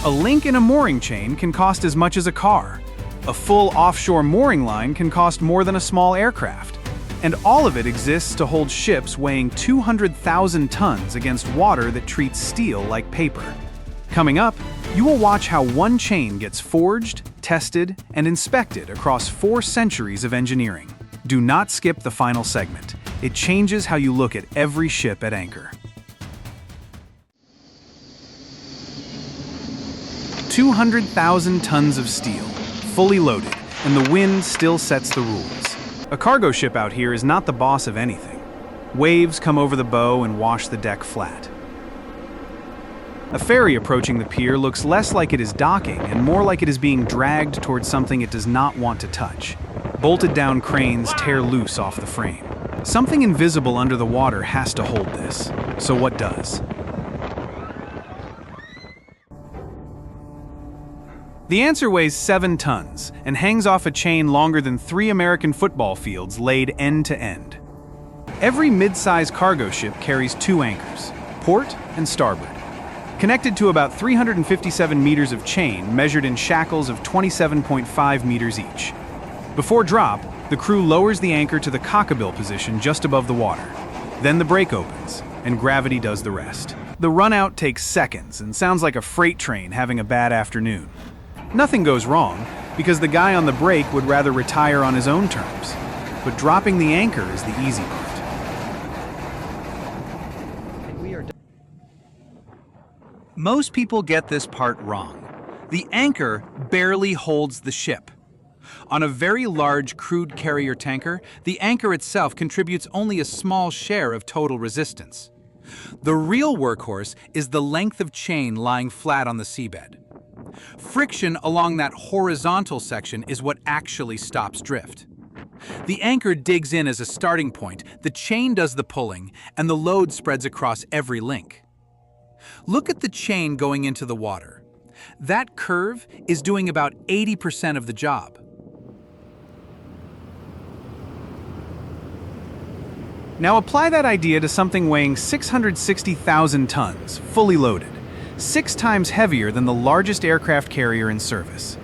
A link in a mooring chain can cost as much as a car. A full offshore mooring line can cost more than a small aircraft. And all of it exists to hold ships weighing 200,000 tons against water that treats steel like paper. Coming up, you will watch how one chain gets forged, tested, and inspected across 4 centuries of engineering. Do not skip the final segment. It changes how you look at every ship at anchor. 200,000 tons of steel, fully loaded, and the wind still sets the rules. A cargo ship out here is not the boss of anything. Waves come over the bow and wash the deck flat. A ferry approaching the pier looks less like it is docking and more like it is being dragged towards something it does not want to touch. Bolted down cranes tear loose off the frame. Something invisible under the water has to hold this. So what does? The answer weighs 7 tons and hangs off a chain longer than 3 American football fields laid end to end. Every mid-size cargo ship carries 2 anchors, port and starboard, connected to about 357 meters of chain measured in shackles of 27.5 meters each. Before drop, the crew lowers the anchor to the cockabill position just above the water. Then the brake opens, and gravity does the rest. The run-out takes seconds and sounds like a freight train having a bad afternoon. Nothing goes wrong, because the guy on the brake would rather retire on his own terms. But dropping the anchor is the easy part. Most people get this part wrong. The anchor barely holds the ship. On a very large crude carrier tanker, the anchor itself contributes only a small share of total resistance. The real workhorse is the length of chain lying flat on the seabed. Friction along that horizontal section is what actually stops drift. The anchor digs in as a starting point, the chain does the pulling, and the load spreads across every link. Look at the chain going into the water. That curve is doing about 80% of the job. Now apply that idea to something weighing 660,000 tons, fully loaded, 6 times heavier than the largest aircraft carrier in service.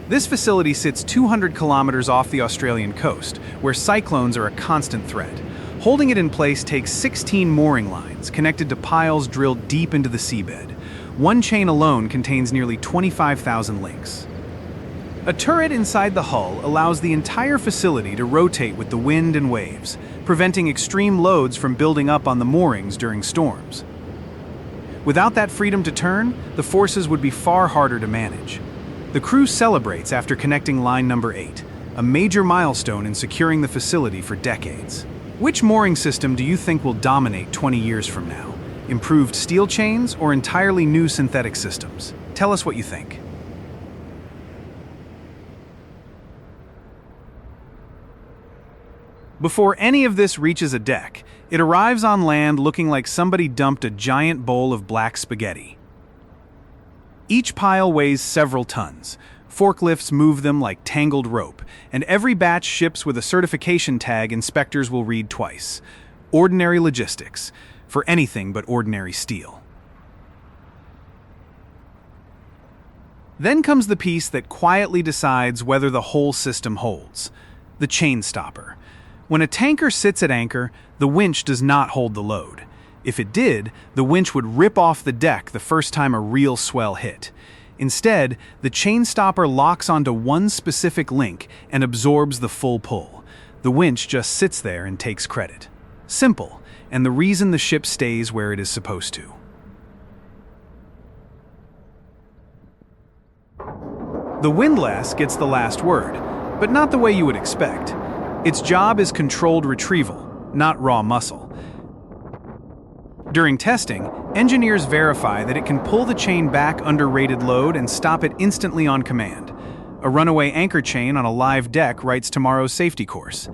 This facility sits 200 kilometers off the Australian coast, where cyclones are a constant threat. Holding it in place takes 16 mooring lines connected to piles drilled deep into the seabed. One chain alone contains nearly 25,000 links. A turret inside the hull allows the entire facility to rotate with the wind and waves, preventing extreme loads from building up on the moorings during storms. Without that freedom to turn, the forces would be far harder to manage. The crew celebrates after connecting line number 8, a major milestone in securing the facility for decades. Which mooring system do you think will dominate 20 years from now? Improved steel chains or entirely new synthetic systems? Tell us what you think. Before any of this reaches a deck, it arrives on land looking like somebody dumped a giant bowl of black spaghetti. Each pile weighs several tons. Forklifts move them like tangled rope, and every batch ships with a certification tag inspectors will read twice. Ordinary logistics, for anything but ordinary steel. Then comes the piece that quietly decides whether the whole system holds: the chain stopper. When a tanker sits at anchor, the winch does not hold the load. If it did, the winch would rip off the deck the first time a real swell hit. Instead, the chain stopper locks onto one specific link and absorbs the full pull. The winch just sits there and takes credit. Simple, and the reason the ship stays where it is supposed to. The windlass gets the last word, but not the way you would expect. Its job is controlled retrieval, not raw muscle. During testing, engineers verify that it can pull the chain back under rated load and stop it instantly on command. A runaway anchor chain on a live deck writes tomorrow's safety course.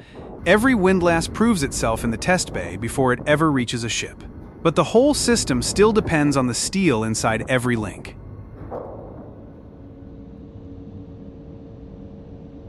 Every windlass proves itself in the test bay before it ever reaches a ship. But the whole system still depends on the steel inside every link.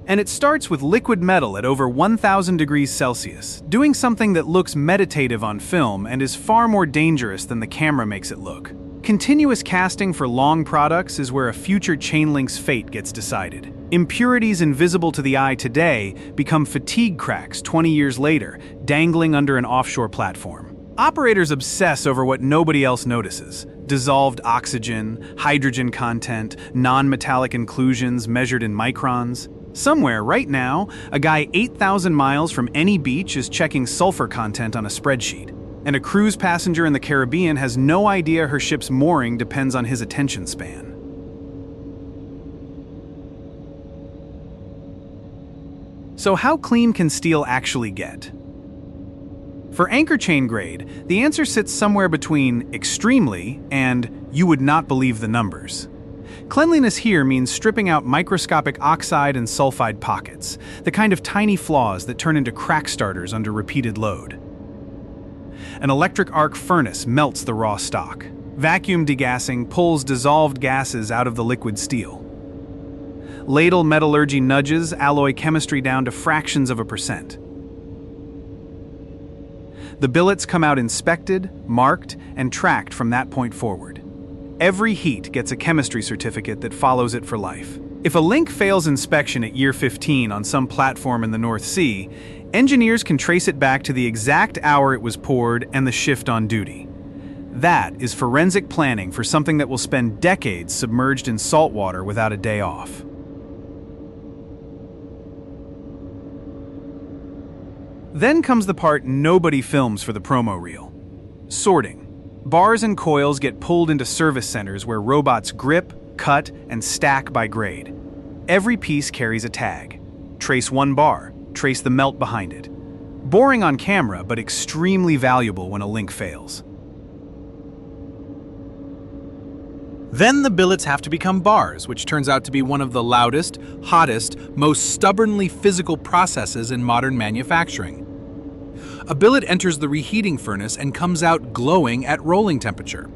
And it starts with liquid metal at over 1,000 degrees Celsius, doing something that looks meditative on film and is far more dangerous than the camera makes it look. Can continuous casting for long products is where a future chain link's fate gets decided. Impurities invisible to the eye today become fatigue cracks 20 years later, dangling under an offshore platform. Operators obsess over what nobody else notices: dissolved oxygen, hydrogen content, non-metallic inclusions measured in microns. Somewhere, right now, a guy 8,000 miles from any beach is checking sulfur content on a spreadsheet. And a cruise passenger in the Caribbean has no idea her ship's mooring depends on his attention span. So how clean can steel actually get? For anchor chain grade, the answer sits somewhere between extremely and you would not believe the numbers. Cleanliness here means stripping out microscopic oxide and sulfide pockets, the kind of tiny flaws that turn into crack starters under repeated load. An electric arc furnace melts the raw stock. Vacuum degassing pulls dissolved gases out of the liquid steel. Ladle metallurgy nudges alloy chemistry down to fractions of a percent. The billets come out inspected, marked, and tracked from that point forward. Every heat gets a chemistry certificate that follows it for life. If a link fails inspection at year 15 on some platform in the North Sea, engineers can trace it back to the exact hour it was poured and the shift on duty. That is forensic planning for something that will spend decades submerged in salt water without a day off. Then comes the part nobody films for the promo reel: sorting. Bars and coils get pulled into service centers where robots grip, cut, and stack by grade. Every piece carries a tag. Trace one bar, trace the melt behind it. Boring on camera, but extremely valuable when a link fails. Then the billets have to become bars, which turns out to be one of the loudest, hottest, most stubbornly physical processes in modern manufacturing. A billet enters the reheating furnace and comes out glowing at rolling temperature.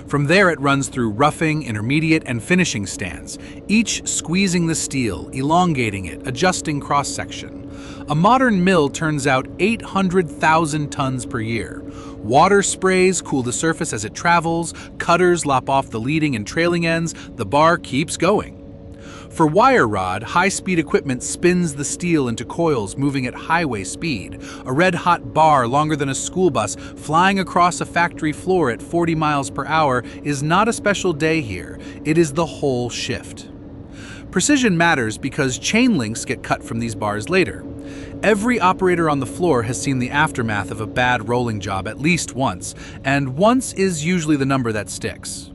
From there it runs through roughing, intermediate, and finishing stands, each squeezing the steel, elongating it, adjusting cross-section. A modern mill turns out 800,000 tons per year. Water sprays cool the surface as it travels, cutters lop off the leading and trailing ends, the bar keeps going. For wire rod, high-speed equipment spins the steel into coils moving at highway speed. A red-hot bar longer than a school bus flying across a factory floor at 40 miles per hour is not a special day here. It is the whole shift. Precision matters because chain links get cut from these bars later. Every operator on the floor has seen the aftermath of a bad rolling job at least once, and once is usually the number that sticks.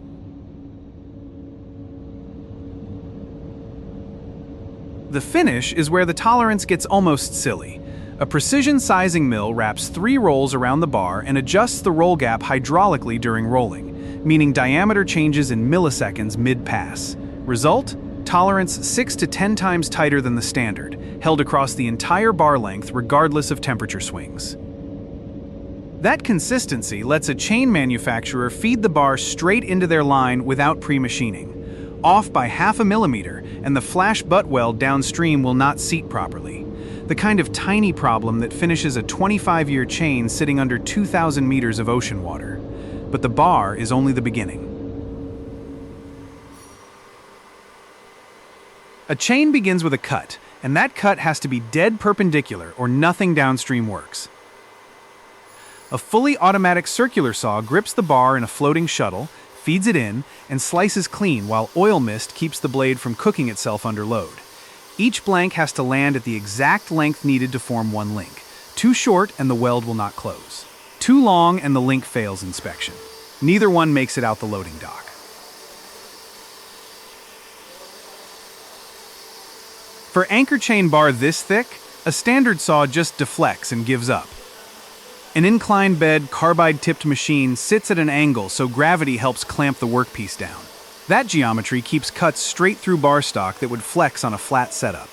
The finish is where the tolerance gets almost silly. A precision sizing mill wraps 3 rolls around the bar and adjusts the roll gap hydraulically during rolling, meaning diameter changes in milliseconds mid-pass. Result? Tolerance 6 to 10 times tighter than the standard, held across the entire bar length regardless of temperature swings. That consistency lets a chain manufacturer feed the bar straight into their line without pre-machining. Off by 0.5 millimeter, and the flash butt weld downstream will not seat properly. The kind of tiny problem that finishes a 25-year chain sitting under 2,000 meters of ocean water. But the bar is only the beginning. A chain begins with a cut, and that cut has to be dead perpendicular or nothing downstream works. A fully automatic circular saw grips the bar in a floating shuttle, feeds it in, and slices clean while oil mist keeps the blade from cooking itself under load. Each blank has to land at the exact length needed to form one link. Too short and the weld will not close. Too long and the link fails inspection. Neither one makes it out the loading dock. For anchor chain bar this thick, a standard saw just deflects and gives up. An inclined bed, carbide-tipped machine sits at an angle so gravity helps clamp the workpiece down. That geometry keeps cuts straight through bar stock that would flex on a flat setup.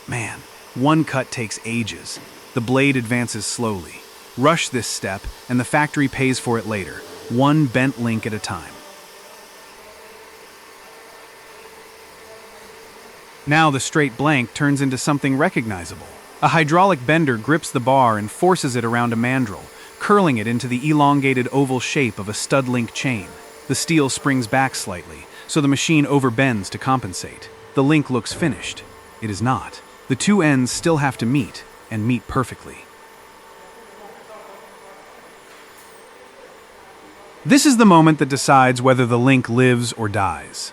Man, one cut takes ages. The blade advances slowly. Rush this step, and the factory pays for it later, one bent link at a time. Now the straight blank turns into something recognizable. A hydraulic bender grips the bar and forces it around a mandrel, curling it into the elongated oval shape of a stud link chain. The steel springs back slightly, so the machine overbends to compensate. The link looks finished. It is not. The two ends still have to meet, and meet perfectly. This is the moment that decides whether the link lives or dies.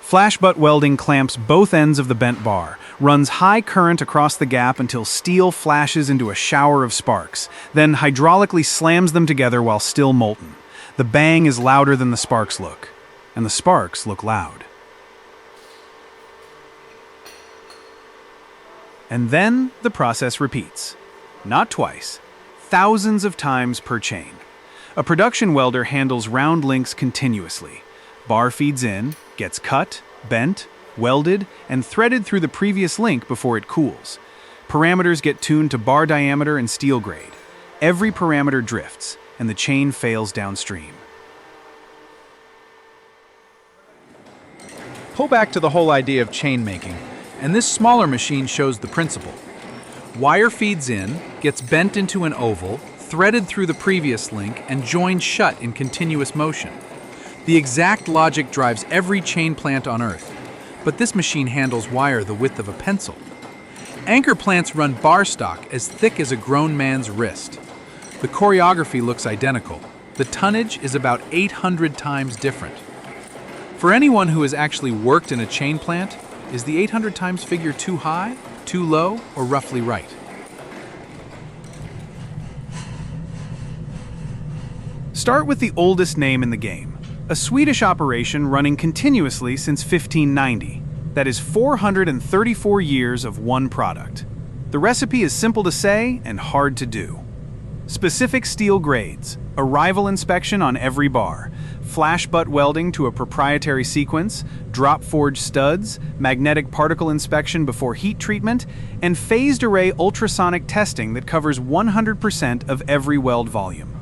Flash butt welding clamps both ends of the bent bar, runs high current across the gap until steel flashes into a shower of sparks, then hydraulically slams them together while still molten. The bang is louder than the sparks look, and the sparks look loud. And then the process repeats. Not twice, thousands of times per chain. A production welder handles round links continuously. Bar feeds in, gets cut, bent, welded, and threaded through the previous link before it cools. Parameters get tuned to bar diameter and steel grade. Every parameter drifts, and the chain fails downstream. Pull back to the whole idea of chain making, and this smaller machine shows the principle. Wire feeds in, gets bent into an oval, threaded through the previous link, and joined shut in continuous motion. The exact logic drives every chain plant on Earth, but this machine handles wire the width of a pencil. Anchor plants run bar stock as thick as a grown man's wrist. The choreography looks identical. The tonnage is about 800 times different. For anyone who has actually worked in a chain plant, is the 800 times figure too high, too low, or roughly right? Start with the oldest name in the game. A Swedish operation running continuously since 1590. That is 434 years of one product. The recipe is simple to say and hard to do. Specific steel grades, arrival inspection on every bar, flash butt welding to a proprietary sequence, drop forged studs, magnetic particle inspection before heat treatment, and phased array ultrasonic testing that covers 100% of every weld volume.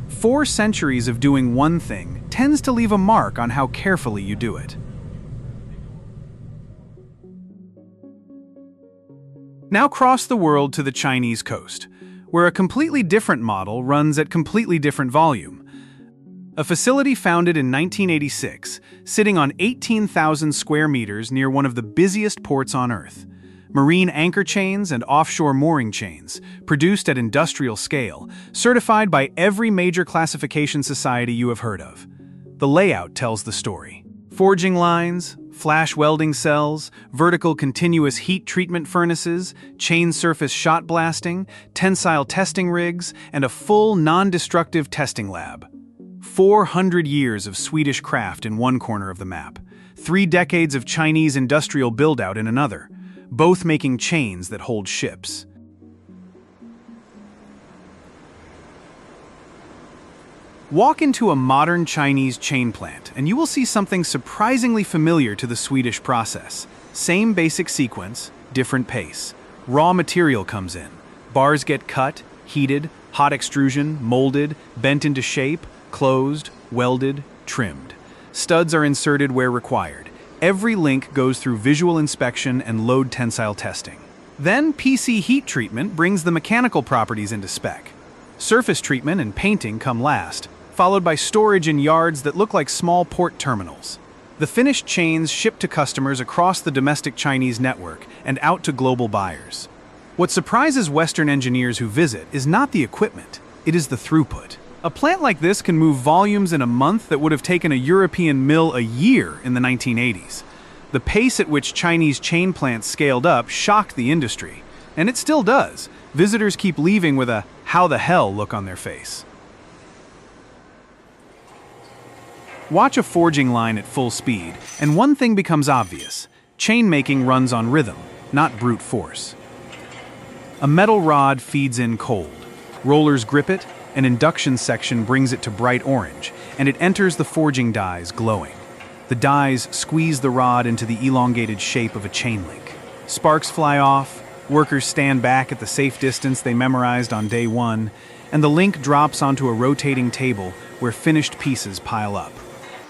4 centuries of doing one thing tends to leave a mark on how carefully you do it. Now cross the world to the Chinese coast, where a completely different model runs at completely different volume. A facility founded in 1986, sitting on 18,000 square meters near one of the busiest ports on Earth. Marine anchor chains and offshore mooring chains, produced at industrial scale, certified by every major classification society you have heard of. The layout tells the story. Forging lines, flash welding cells, vertical continuous heat treatment furnaces, chain surface shot blasting, tensile testing rigs, and a full non-destructive testing lab. 400 years of Swedish craft in one corner of the map, 3 decades of Chinese industrial build-out in another, both making chains that hold ships. Walk into a modern Chinese chain plant, and you will see something surprisingly familiar to the Swedish process. Same basic sequence, different pace. Raw material comes in. Bars get cut, heated, hot extrusion, molded, bent into shape, closed, welded, trimmed. Studs are inserted where required. Every link goes through visual inspection and load tensile testing. Then PC heat treatment brings the mechanical properties into spec. Surface treatment and painting come last, followed by storage in yards that look like small port terminals. The finished chains ship to customers across the domestic Chinese network and out to global buyers. What surprises Western engineers who visit is not the equipment, it is the throughput. A plant like this can move volumes in a month that would have taken a European mill a year in the 1980s. The pace at which Chinese chain plants scaled up shocked the industry, and it still does. Visitors keep leaving with a "how the hell" look on their face. Watch a forging line at full speed, and one thing becomes obvious. Chain making runs on rhythm, not brute force. A metal rod feeds in cold. Rollers grip it, an induction section brings it to bright orange, and it enters the forging dies glowing. The dies squeeze the rod into the elongated shape of a chain link. Sparks fly off, workers stand back at the safe distance they memorized on day 1, and the link drops onto a rotating table where finished pieces pile up.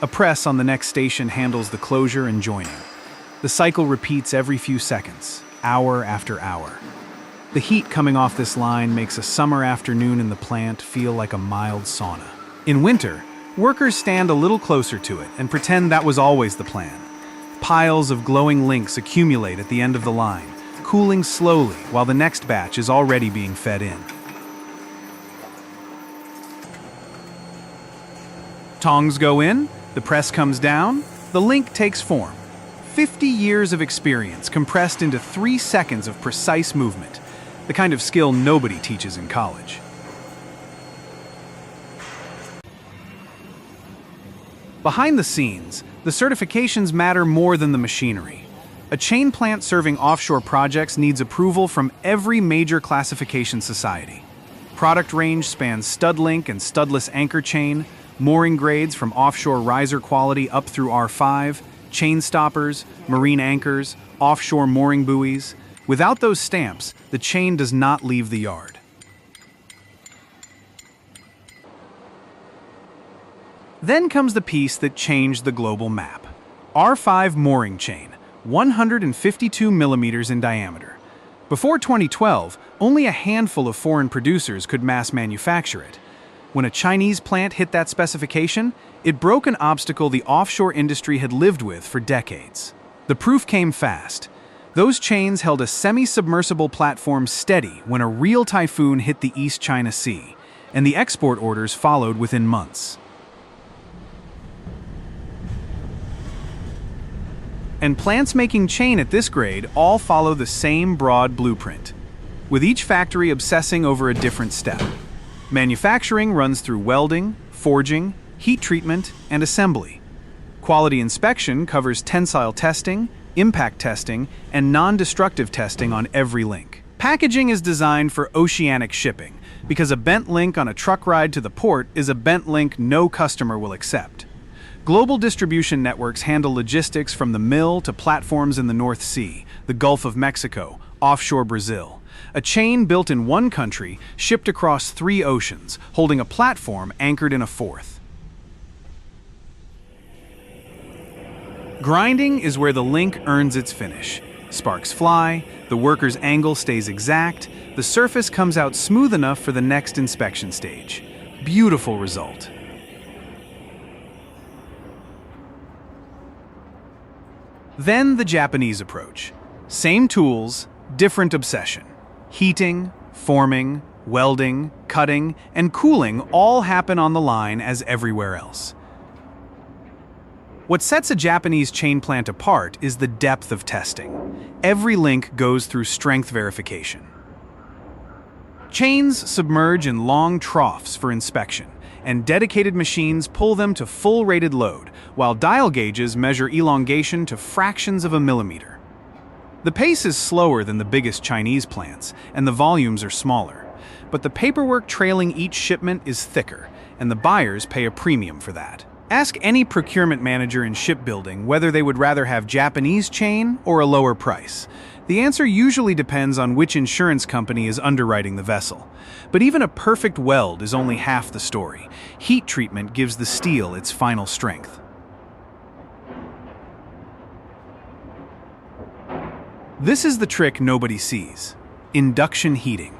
A press on the next station handles the closure and joining. The cycle repeats every few seconds, hour after hour. The heat coming off this line makes a summer afternoon in the plant feel like a mild sauna. In winter, Workers stand a little closer to it and pretend that was always the plan. Piles of glowing links accumulate at the end of the line, cooling slowly while the next batch is already being fed in. Tongs go in, the press comes down, the link takes form. 50 years of experience compressed into 3 seconds of precise movement, the kind of skill nobody teaches in college. Behind the scenes, the certifications matter more than the machinery. A chain plant serving offshore projects needs approval from every major classification society. Product range spans stud link and studless anchor chain, mooring grades from offshore riser quality up through R5, chain stoppers, marine anchors, offshore mooring buoys. Without those stamps, the chain does not leave the yard. Then comes the piece that changed the global map. R5 mooring chain, 152 millimeters in diameter. Before 2012, only a handful of foreign producers could mass manufacture it. When a Chinese plant hit that specification, it broke an obstacle the offshore industry had lived with for decades. The proof came fast. Those chains held a semi-submersible platform steady when a real typhoon hit the East China Sea, and the export orders followed within months. And plants making chain at this grade all follow the same broad blueprint, with each factory obsessing over a different step. Manufacturing runs through welding, forging, heat treatment, and assembly. Quality inspection covers tensile testing, impact testing, and non-destructive testing on every link. Packaging is designed for oceanic shipping, because a bent link on a truck ride to the port is a bent link no customer will accept. Global distribution networks handle logistics from the mill to platforms in the North Sea, the Gulf of Mexico, offshore Brazil. A chain built in one country, shipped across 3 oceans, holding a platform anchored in a 4th. Grinding is where the link earns its finish. Sparks fly, the worker's angle stays exact, the surface comes out smooth enough for the next inspection stage. Beautiful result. Then the Japanese approach. Same tools, different obsession. Heating, forming, welding, cutting, and cooling all happen on the line as everywhere else. What sets a Japanese chain plant apart is the depth of testing. Every link goes through strength verification. Chains submerge in long troughs for inspection, and dedicated machines pull them to full rated load, while dial gauges measure elongation to fractions of a millimeter. The pace is slower than the biggest Chinese plants, and the volumes are smaller, but the paperwork trailing each shipment is thicker, and the buyers pay a premium for that. Ask any procurement manager in shipbuilding whether they would rather have Japanese chain or a lower price. The answer usually depends on which insurance company is underwriting the vessel. But even a perfect weld is only half the story. Heat treatment gives the steel its final strength. This is the trick nobody sees: induction heating.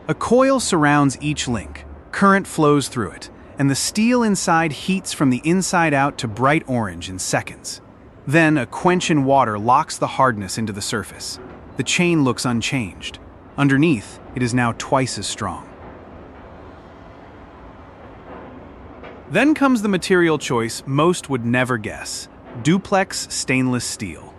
A coil surrounds each link, current flows through it, and the steel inside heats from the inside out to bright orange in seconds. Then a quench in water locks the hardness into the surface. The chain looks unchanged. Underneath, it is now twice as strong. Then comes the material choice most would never guess: duplex stainless steel.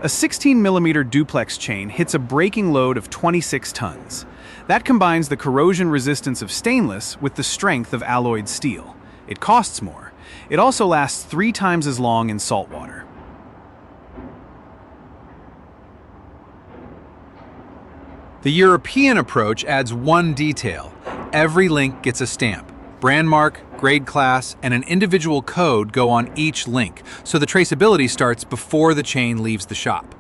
A 16mm duplex chain hits a breaking load of 26 tons. That combines the corrosion resistance of stainless with the strength of alloyed steel. It costs more. It also lasts 3 times as long in salt water. The European approach adds one detail. Every link gets a stamp. Brand mark, grade class, and an individual code go on each link, so the traceability starts before the chain leaves the shop.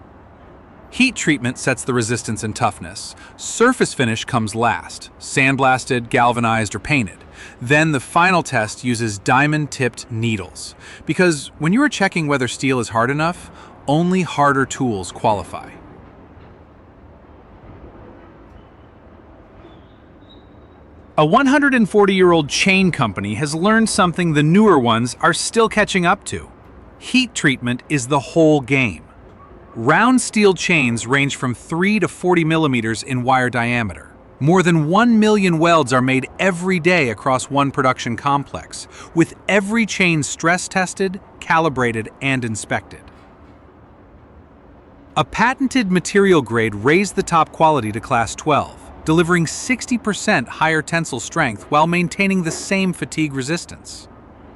Heat treatment sets the resistance and toughness. Surface finish comes last, sandblasted, galvanized, or painted. Then the final test uses diamond-tipped needles, because when you are checking whether steel is hard enough, only harder tools qualify. A 140-year-old chain company has learned something the newer ones are still catching up to. Heat treatment is the whole game. Round steel chains range from 3 to 40 millimeters in wire diameter. More than 1 million welds are made every day across one production complex, with every chain stress tested, calibrated, and inspected. A patented material grade raised the top quality to Class 12, delivering 60% higher tensile strength while maintaining the same fatigue resistance.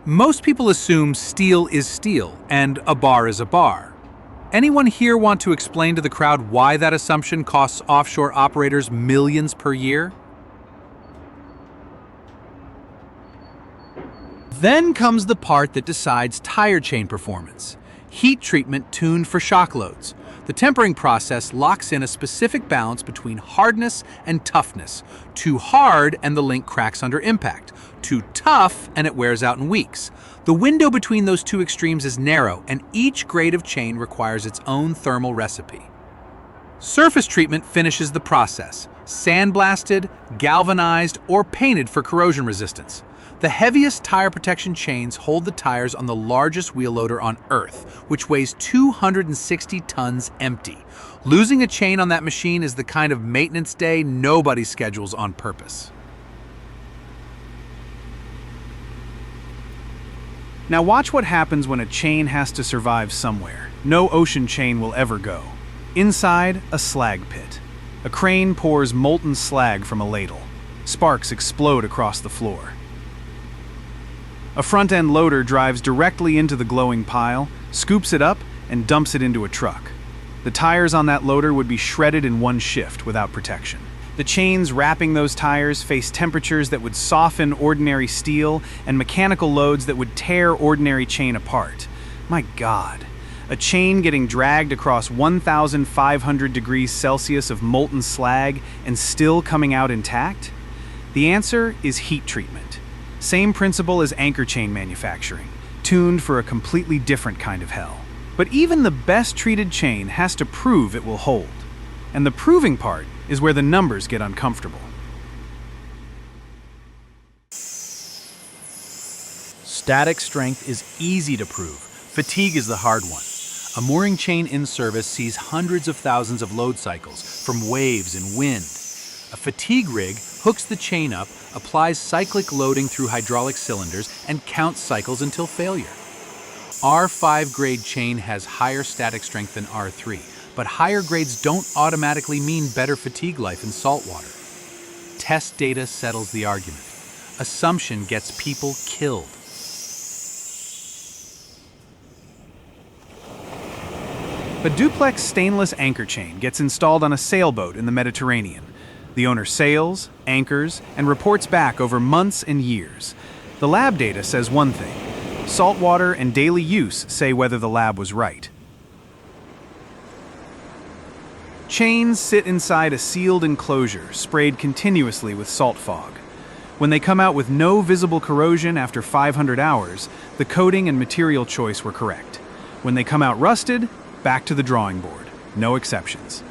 Most people assume steel is steel and a bar is a bar. Anyone here want to explain to the crowd why that assumption costs offshore operators millions per year? Then comes the part that decides tire chain performance. Heat treatment tuned for shock loads. The tempering process locks in a specific balance between hardness and toughness. Too hard and the link cracks under impact. Too tough and it wears out in weeks. The window between those two extremes is narrow, and each grade of chain requires its own thermal recipe. Surface treatment finishes the process, sandblasted, galvanized, or painted for corrosion resistance. The heaviest tire protection chains hold the tires on the largest wheel loader on Earth, which weighs 260 tons empty. Losing a chain on that machine is the kind of maintenance day nobody schedules on purpose. Now watch what happens when a chain has to survive somewhere. No ocean chain will ever go. Inside, a slag pit. A crane pours molten slag from a ladle. Sparks explode across the floor. A front-end loader drives directly into the glowing pile, scoops it up, and dumps it into a truck. The tires on that loader would be shredded in one shift without protection. The chains wrapping those tires face temperatures that would soften ordinary steel and mechanical loads that would tear ordinary chain apart. My God, a chain getting dragged across 1,500 degrees Celsius of molten slag and still coming out intact? The answer is heat treatment. Same principle as anchor chain manufacturing, tuned for a completely different kind of hell. But even the best treated chain has to prove it will hold. And the proving part is where the numbers get uncomfortable. Static strength is easy to prove. Fatigue is the hard one. A mooring chain in service sees hundreds of thousands of load cycles from waves and wind. A fatigue rig hooks the chain up, applies cyclic loading through hydraulic cylinders, and counts cycles until failure. R5 grade chain has higher static strength than R3, but higher grades don't automatically mean better fatigue life in saltwater. Test data settles the argument. Assumption gets people killed. A duplex stainless anchor chain gets installed on a sailboat in the Mediterranean. The owner sails, anchors, and reports back over months and years. The lab data says one thing. Saltwater and daily use say whether the lab was right. Chains sit inside a sealed enclosure, sprayed continuously with salt fog. When they come out with no visible corrosion after 500 hours, the coating and material choice were correct. When they come out rusted, back to the drawing board. No exceptions.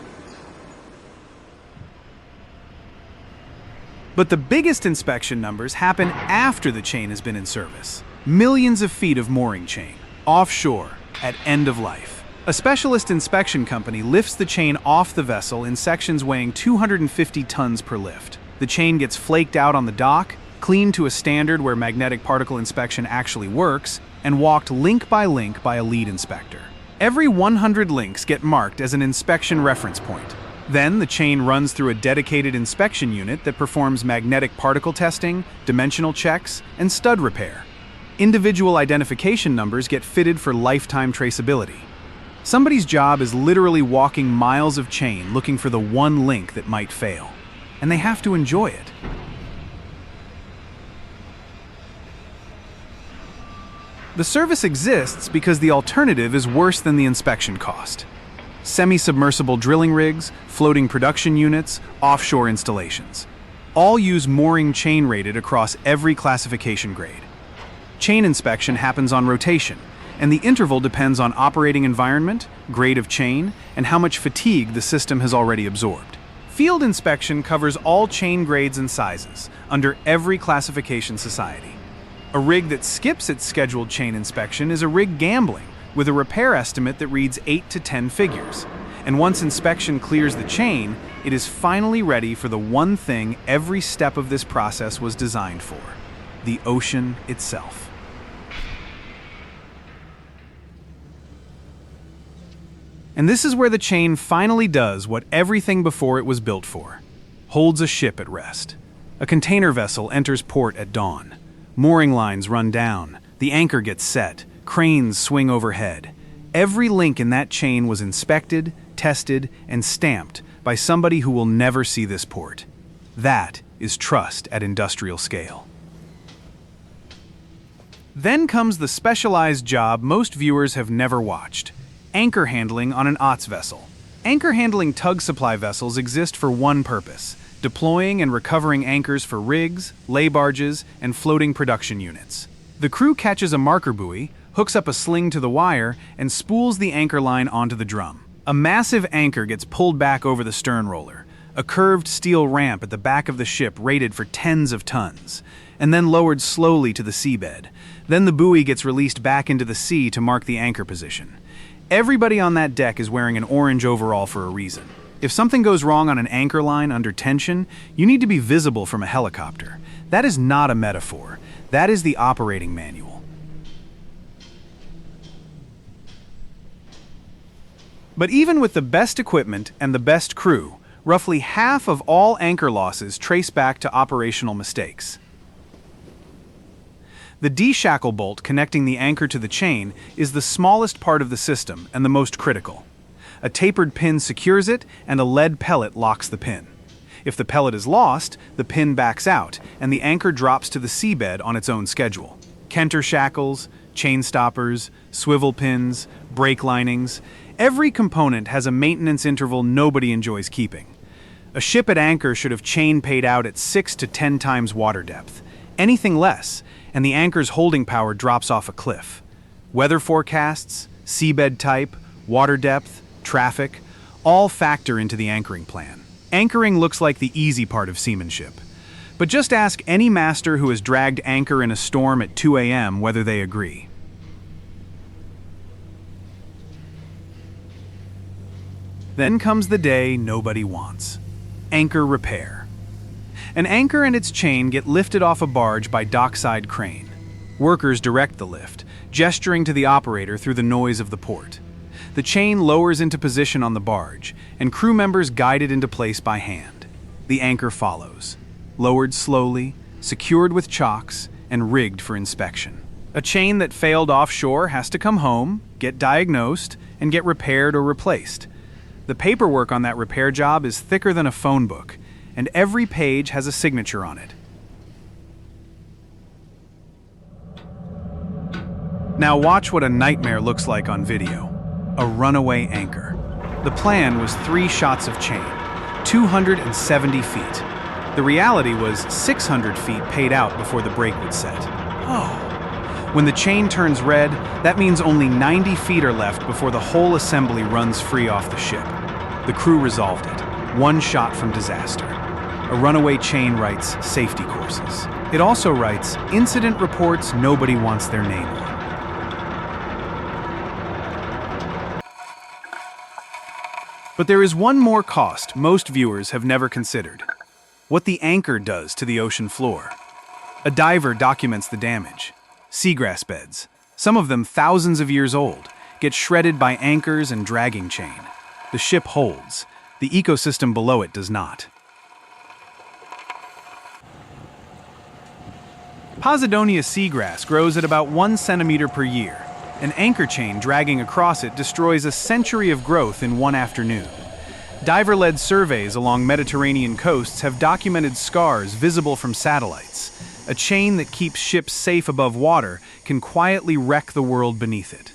But the biggest inspection numbers happen after the chain has been in service. Millions of feet of mooring chain, offshore, at end of life. A specialist inspection company lifts the chain off the vessel in sections weighing 250 tons per lift. The chain gets flaked out on the dock, cleaned to a standard where magnetic particle inspection actually works, and walked link by a lead inspector. Every 100 links get marked as an inspection reference point. Then the chain runs through a dedicated inspection unit that performs magnetic particle testing, dimensional checks, and stud repair. Individual identification numbers get fitted for lifetime traceability. Somebody's job is literally walking miles of chain looking for the one link that might fail. And they have to enjoy it. The service exists because the alternative is worse than the inspection cost. Semi-submersible drilling rigs, floating production units, offshore installations. All use mooring chain rated across every classification grade. Chain inspection happens on rotation, and the interval depends on operating environment, grade of chain, and how much fatigue the system has already absorbed. Field inspection covers all chain grades and sizes, under every classification society. A rig that skips its scheduled chain inspection is a rig gambling, with a repair estimate that reads 8 to 10 figures. And once inspection clears the chain, it is finally ready for the one thing every step of this process was designed for: the ocean itself. And this is where the chain finally does what everything before it was built for: holds a ship at rest. A container vessel enters port at dawn. Mooring lines run down, the anchor gets set, cranes swing overhead. Every link in that chain was inspected, tested, and stamped by somebody who will never see this port. That is trust at industrial scale. Then comes the specialized job most viewers have never watched: anchor handling on an AUTS vessel. Anchor handling tug supply vessels exist for one purpose: deploying and recovering anchors for rigs, lay barges, and floating production units. The crew catches a marker buoy, hooks up a sling to the wire, and spools the anchor line onto the drum. A massive anchor gets pulled back over the stern roller, a curved steel ramp at the back of the ship rated for tens of tons, and then lowered slowly to the seabed. Then the buoy gets released back into the sea to mark the anchor position. Everybody on that deck is wearing an orange overall for a reason. If something goes wrong on an anchor line under tension, you need to be visible from a helicopter. That is not a metaphor. That is the operating manual. But even with the best equipment and the best crew, roughly half of all anchor losses trace back to operational mistakes. The D-shackle bolt connecting the anchor to the chain is the smallest part of the system and the most critical. A tapered pin secures it, and a lead pellet locks the pin. If the pellet is lost, the pin backs out, and the anchor drops to the seabed on its own schedule. Kenter shackles, chain stoppers, swivel pins, brake linings — every component has a maintenance interval nobody enjoys keeping. A ship at anchor should have chain paid out at 6 to 10 times water depth. Anything less, and the anchor's holding power drops off a cliff. Weather forecasts, seabed type, water depth, traffic, all factor into the anchoring plan. Anchoring looks like the easy part of seamanship. But just ask any master who has dragged anchor in a storm at 2 a.m. whether they agree. Then comes the day nobody wants: anchor repair. An anchor and its chain get lifted off a barge by dockside crane. Workers direct the lift, gesturing to the operator through the noise of the port. The chain lowers into position on the barge, and crew members guide it into place by hand. The anchor follows, lowered slowly, secured with chocks, and rigged for inspection. A chain that failed offshore has to come home, get diagnosed, and get repaired or replaced. The paperwork on that repair job is thicker than a phone book, and every page has a signature on it. Now watch what a nightmare looks like on video: a runaway anchor. The plan was 3 shots of chain, 270 feet. The reality was 600 feet paid out before the brake would set. Oh. When the chain turns red, that means only 90 feet are left before the whole assembly runs free off the ship. The crew resolved it, 1 shot from disaster. A runaway chain writes safety courses. It also writes incident reports nobody wants their name on. But there is one more cost most viewers have never considered: what the anchor does to the ocean floor. A diver documents the damage. Seagrass beds, some of them thousands of years old, get shredded by anchors and dragging chain. The ship holds. The ecosystem below it does not. Posidonia seagrass grows at about 1 centimeter per year. An anchor chain dragging across it destroys a century of growth in one afternoon. Diver-led surveys along Mediterranean coasts have documented scars visible from satellites. A chain that keeps ships safe above water can quietly wreck the world beneath it.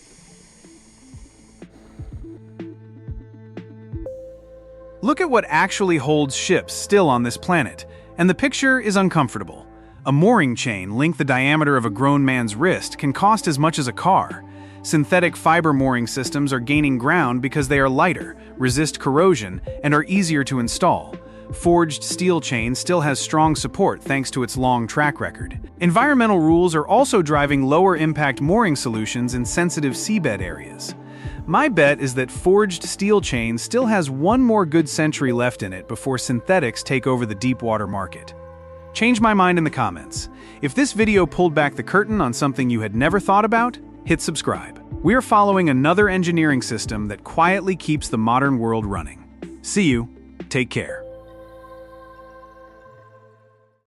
Look at what actually holds ships still on this planet, and the picture is uncomfortable. A mooring chain linked the diameter of a grown man's wrist can cost as much as a car. Synthetic fiber mooring systems are gaining ground because they are lighter, resist corrosion, and are easier to install. Forged steel chain still has strong support thanks to its long track record. Environmental rules are also driving lower impact mooring solutions in sensitive seabed areas. My bet is that forged steel chain still has one more good century left in it before synthetics take over the deep water market. Change my mind in the comments. If this video pulled back the curtain on something you had never thought about, hit subscribe. We're following another engineering system that quietly keeps the modern world running. See you. Take care.